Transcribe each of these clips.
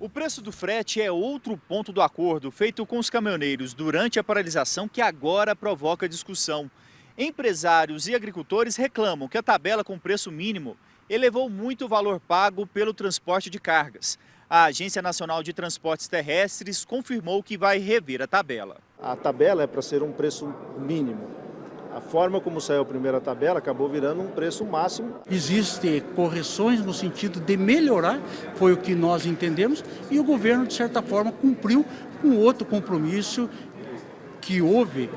O preço do frete é outro ponto do acordo feito com os caminhoneiros durante a paralisação que agora provoca discussão. Empresários e agricultores reclamam que a tabela com preço mínimo elevou muito o valor pago pelo transporte de cargas. A Agência Nacional de Transportes Terrestres confirmou que vai rever a tabela. A tabela é para ser um preço mínimo. A forma como saiu a primeira tabela acabou virando um preço máximo. Existem correções no sentido de melhorar, foi o que nós entendemos, e o governo, de certa forma, cumpriu com outro compromisso que houve,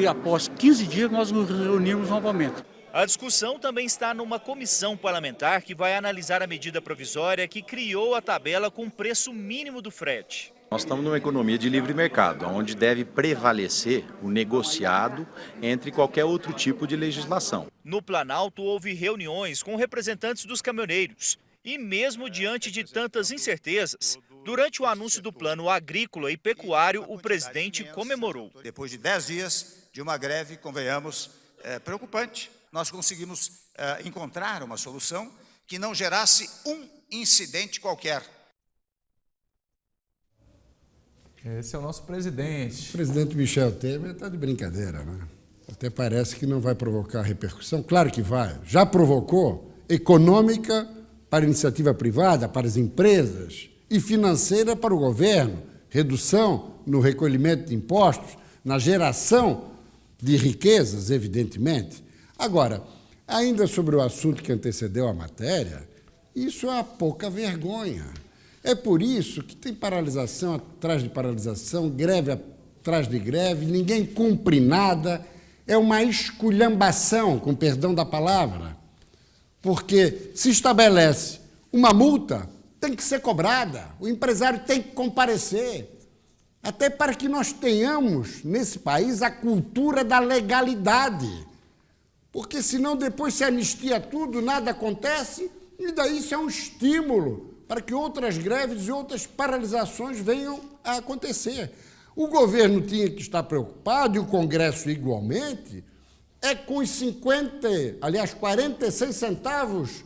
após 15 dias nós nos reunimos novamente. A discussão também está numa comissão parlamentar que vai analisar a medida provisória que criou a tabela com preço mínimo do frete. Nós estamos numa economia de livre mercado, onde deve prevalecer o negociado entre qualquer outro tipo de legislação. No Planalto houve reuniões com representantes dos caminhoneiros e mesmo diante de tantas incertezas, durante o anúncio do plano agrícola e pecuário, o presidente comemorou. Depois de 10 dias de uma greve, convenhamos, preocupante, nós conseguimos encontrar uma solução que não gerasse um incidente qualquer. Esse é o nosso presidente. O presidente Michel Temer está de brincadeira, né? Até parece que não vai provocar repercussão. Claro que vai. Já provocou econômica para a iniciativa privada, para as empresas, e financeira para o governo. Redução no recolhimento de impostos, na geração de riquezas, evidentemente. Agora, ainda sobre o assunto que antecedeu a matéria, isso é pouca vergonha. É por isso que tem paralisação atrás de paralisação, greve atrás de greve, ninguém cumpre nada, é uma esculhambação, com perdão da palavra, porque se estabelece uma multa, tem que ser cobrada, o empresário tem que comparecer, até para que nós tenhamos, nesse país, a cultura da legalidade, porque senão depois se anistia tudo, nada acontece, e daí isso é um estímulo para que outras greves e outras paralisações venham a acontecer. O governo tinha que estar preocupado, e o Congresso igualmente, com os 46 centavos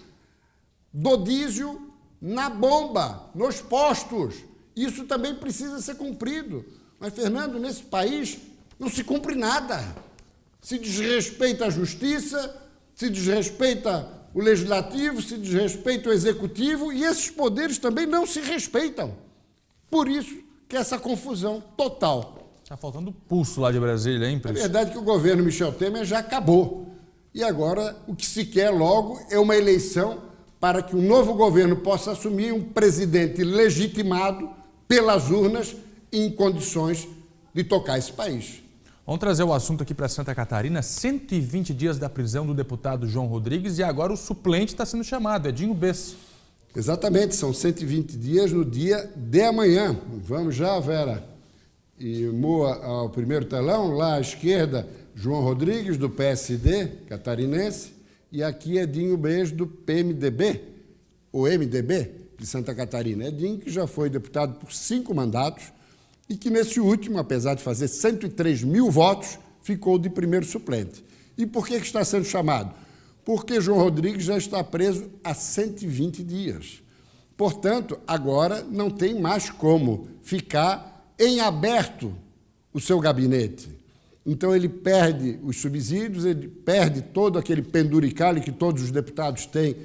do diesel na bomba, nos postos. Isso também precisa ser cumprido. Mas, Fernando, nesse país não se cumpre nada. Se desrespeita a justiça, se desrespeita o legislativo, se desrespeita o executivo, e esses poderes também não se respeitam. Por isso que essa confusão total. Está faltando pulso lá de Brasília, hein, É presidente? verdade que o governo Michel Temer já acabou. E agora o que se quer logo é uma eleição para que o novo governo possa assumir um presidente legitimado pelas urnas em condições de tocar esse país. Vamos trazer o assunto aqui para Santa Catarina. 120 dias da prisão do deputado João Rodrigues e agora o suplente está sendo chamado, Edinho Bess. Exatamente, são 120 dias no dia de amanhã. Vamos já, Vera. E Moa ao primeiro telão, lá à esquerda, João Rodrigues, do PSD catarinense, e aqui Edinho Bess, do PMDB, ou MDB, de Santa Catarina. Edinho, que já foi deputado por 5 mandatos, e que nesse último, apesar de fazer 103 mil votos, ficou de primeiro suplente. E por que está sendo chamado? Porque João Rodrigues já está preso há 120 dias. Portanto, agora não tem mais como ficar em aberto o seu gabinete. Então ele perde os subsídios, ele perde todo aquele penduricalho que todos os deputados têm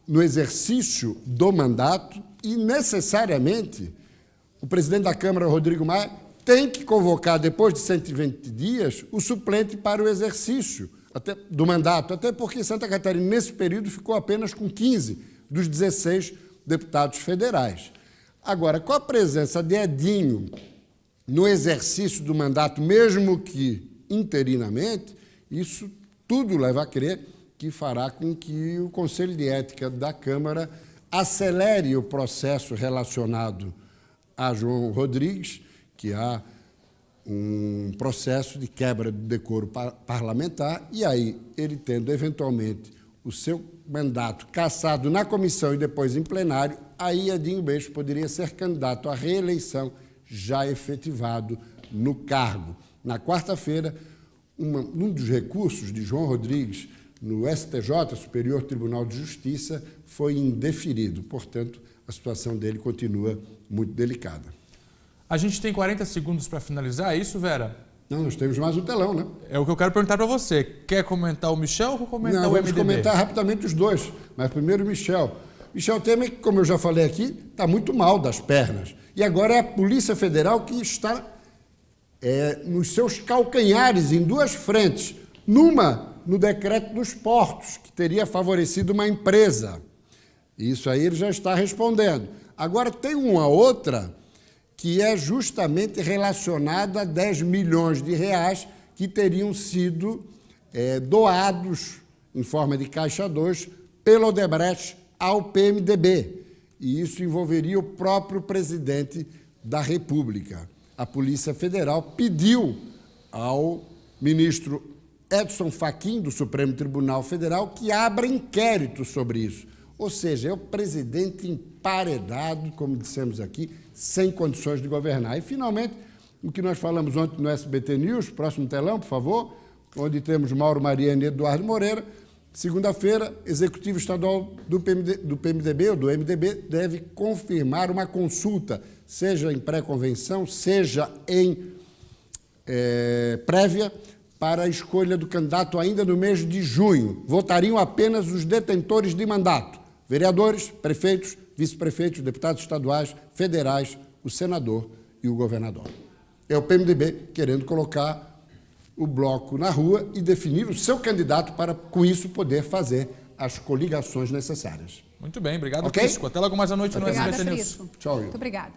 no exercício do mandato e, necessariamente, o presidente da Câmara, Rodrigo Maia, tem que convocar, depois de 120 dias, o suplente para o exercício do mandato, até porque Santa Catarina, nesse período, ficou apenas com 15 dos 16 deputados federais. Agora, com a presença de Edinho no exercício do mandato, mesmo que interinamente, isso tudo leva a crer que fará com que o Conselho de Ética da Câmara acelere o processo relacionado a João Rodrigues, que há um processo de quebra do decoro parlamentar, e aí, ele tendo, eventualmente, o seu mandato cassado na comissão e depois em plenário, aí Edinho Bess poderia ser candidato à reeleição já efetivado no cargo. Na quarta-feira, um dos recursos de João Rodrigues no STJ, Superior Tribunal de Justiça, foi indeferido. Portanto, a a situação dele continua muito delicada. A gente tem 40 segundos para finalizar, é isso, Vera? Não, nós temos mais um telão, né? É o que eu quero perguntar para você. Quer comentar o Michel ou comentar Não, o vamos MDB? comentar rapidamente os dois, mas primeiro o Michel. Michel Temer, como eu já falei aqui, está muito mal das pernas. E agora é a Polícia Federal que está nos seus calcanhares em duas frentes. Numa, no decreto dos portos, que teria favorecido uma empresa. Isso aí ele já está respondendo. Agora tem uma outra que é justamente relacionada a 10 milhões de reais que teriam sido doados em forma de Caixa 2 pelo Odebrecht ao PMDB. E isso envolveria o próprio presidente da República. A Polícia Federal pediu ao ministro Edson Fachin, do Supremo Tribunal Federal, que abra inquérito sobre isso. Ou seja, é o presidente emparedado, como dissemos aqui, sem condições de governar. E, finalmente, o que nós falamos ontem no SBT News, próximo telão, por favor, onde temos Mauro Mariano e Eduardo Moreira. Segunda-feira, Executivo Estadual do PMDB ou do MDB deve confirmar uma consulta, seja em pré-convenção, seja em prévia, para a escolha do candidato ainda no mês de junho. Votariam apenas os detentores de mandato, vereadores, prefeitos, vice-prefeitos, deputados estaduais, federais, o senador e o governador. É o PMDB querendo colocar o bloco na rua e definir o seu candidato para, com isso, poder fazer as coligações necessárias. Muito bem, obrigado, Ok? Prisco. Até logo mais à noite no Obrigada, SBT News. Prisco. Tchau. Muito obrigada.